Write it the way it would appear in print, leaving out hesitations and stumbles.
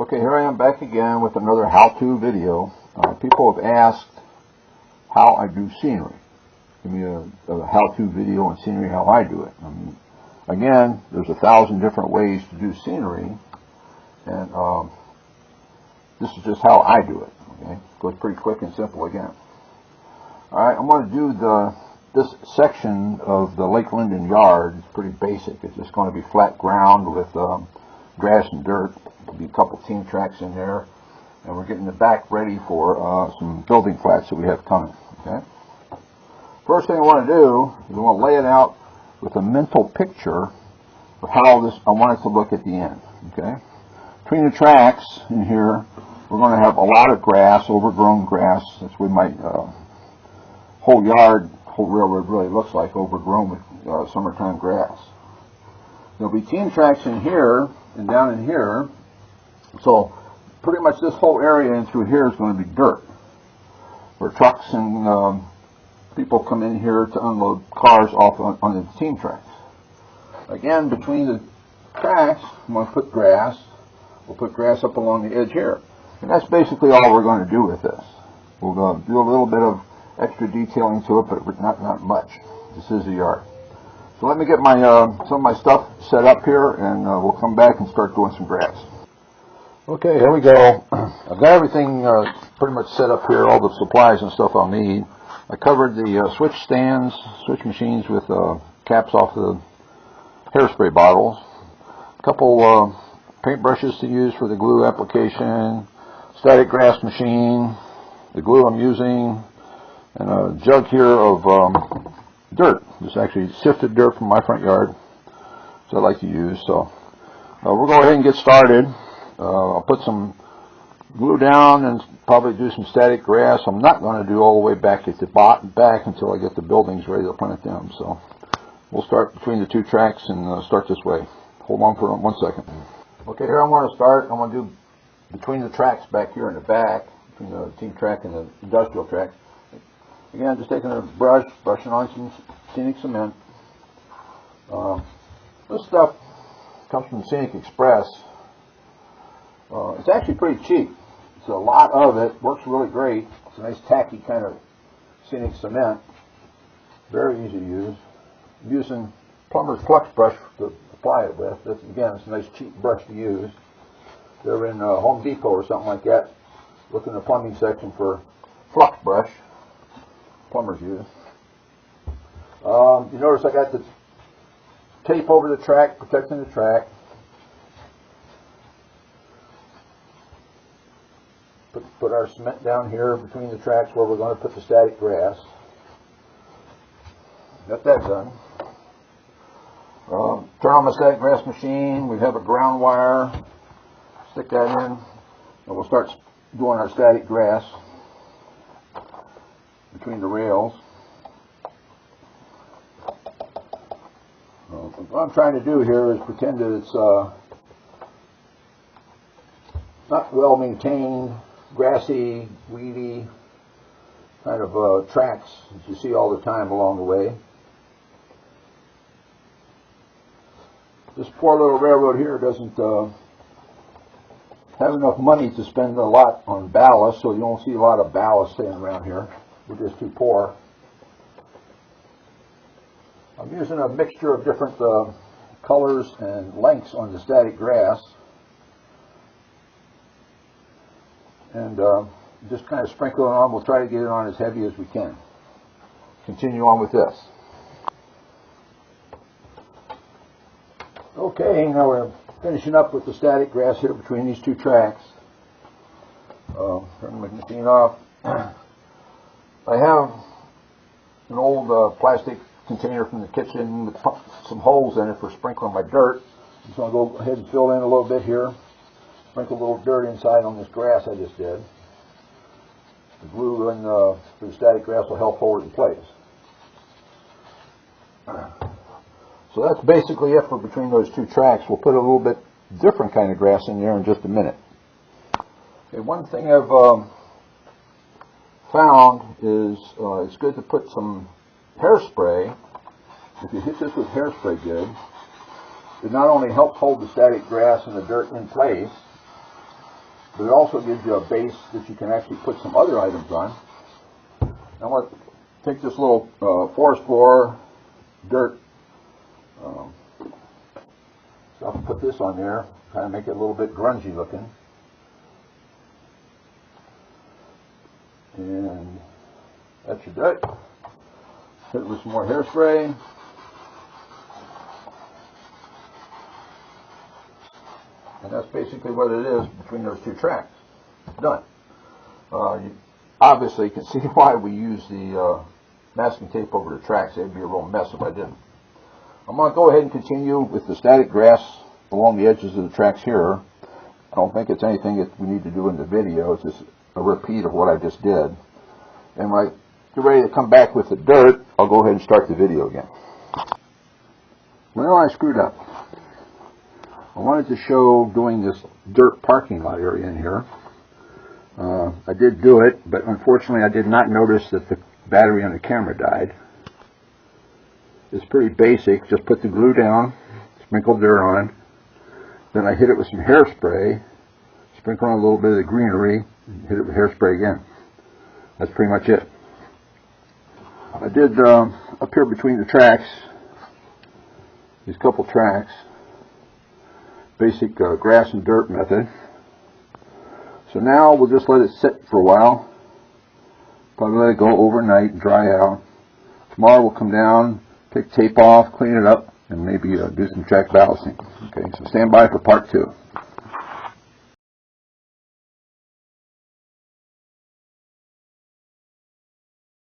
Okay, here I am back again with another how-to video. People have asked how I do scenery. Give me a how-to video on scenery, how I do it. Again, there's 1,000 different ways to do scenery, and this is just how I do it. Okay, goes pretty quick and simple again. All right, I'm going to do this section of the Lake Linden yard. It's pretty basic. It's just going to be flat ground with grass and dirt. There'll be a couple team tracks in there, and we're getting the back ready for some building flats that we have coming. Okay. First thing I want to do is I want to lay it out with a mental picture of how I want it to look at the end. Okay. Between the tracks in here, we're going to have a lot of grass, overgrown grass. That's what my whole railroad really looks like, overgrown with summertime grass. There'll be team tracks in here and down in here. So pretty much this whole area in through here is going to be dirt, where trucks and people come in here to unload cars off on the team tracks. Again, between the tracks, I'm going to put grass. We'll put grass up along the edge here. And that's basically all we're going to do with this. We'll do a little bit of extra detailing to it, but not much. This is the yard. So let me get my some of my stuff set up here, and we'll come back and start doing some grass. Okay, here we go. I've got everything pretty much set up here, all the supplies and stuff I'll need. I covered the switch stands, switch machines with caps off the hairspray bottles. A couple paintbrushes to use for the glue application, static grass machine, the glue I'm using, and a jug here of dirt. This is actually sifted dirt from my front yard, which I like to use. So we'll go ahead and get started. I'll put some glue down and probably do some static grass. I'm not going to do all the way back at the back until I get the buildings ready to plant them. So we'll start between the two tracks and start this way. Hold on for 1 second. Okay, here I want to start. I'm going to do between the tracks back here in the back, between the team track and the industrial track. Again, just taking a brush, brushing on some Scenic cement. This stuff comes from Scenic Express. It's actually pretty cheap. It's a lot of it. Works really great. It's a nice tacky kind of Scenic cement. Very easy to use. I'm using plumber's flux brush to apply it with. Again, it's a nice cheap brush to use. If you're in Home Depot or something like that, look in the plumbing section for flux brush. Plumbers use. You notice I got the tape over the track, protecting the track. Put our cement down here between the tracks where we're going to put the static grass. Got that done. Turn on my static grass machine. We have a ground wire. Stick that in, and we'll start doing our static grass between the rails. What I'm trying to do here is pretend that it's not well maintained, grassy, weedy kind of tracks that you see all the time along the way. This poor little railroad here doesn't have enough money to spend a lot on ballast, so you won't see a lot of ballast staying around here. We're just too poor. I'm using a mixture of different colors and lengths on the static grass, and just kind of sprinkle it on. We'll try to get it on as heavy as we can. Continue on with this. Okay, now we're finishing up with the static grass here between these two tracks. Turn the machine off. I have an old plastic container from the kitchen with some holes in it for sprinkling my dirt. I'm just going to go ahead and fill in a little bit here. Sprinkle a little dirt inside on this grass I just did. The glue and the static grass will help hold it in place. So that's basically it for between those two tracks. We'll put a little bit different kind of grass in there in just a minute. Okay, one thing I've found is it's good to put some hairspray. If you hit this with hairspray good, it not only helps hold the static grass and the dirt in place, but it also gives you a base that you can actually put some other items on. I want to take this little forest floor dirt. So I'll put this on there, kind of make it a little bit grungy looking. And that should do it. Hit it with some more hairspray. And that's basically what it is between those two tracks. Done. You obviously can see why we use the masking tape over the tracks. It'd be a real mess if I didn't. I'm going to go ahead and continue with the static grass along the edges of the tracks here. I don't think it's anything that we need to do in the video. It's just a repeat of what I just did. And when I get ready to come back with the dirt, I'll go ahead and start the video again. Well, I screwed up. I wanted to show doing this dirt parking lot area in here. I did do it, but unfortunately I did not notice that the battery on the camera died. It's pretty basic. Just put the glue down, sprinkle dirt on, then I hit it with some hairspray, sprinkle on a little bit of the greenery, and hit it with hairspray again. That's pretty much it. I did up here between the tracks, these couple tracks, basic grass and dirt method. So now we'll just let it sit for a while. Probably let it go overnight and dry out. Tomorrow we'll come down, take tape off, clean it up, and maybe do some track balancing. Okay, so stand by for part 2.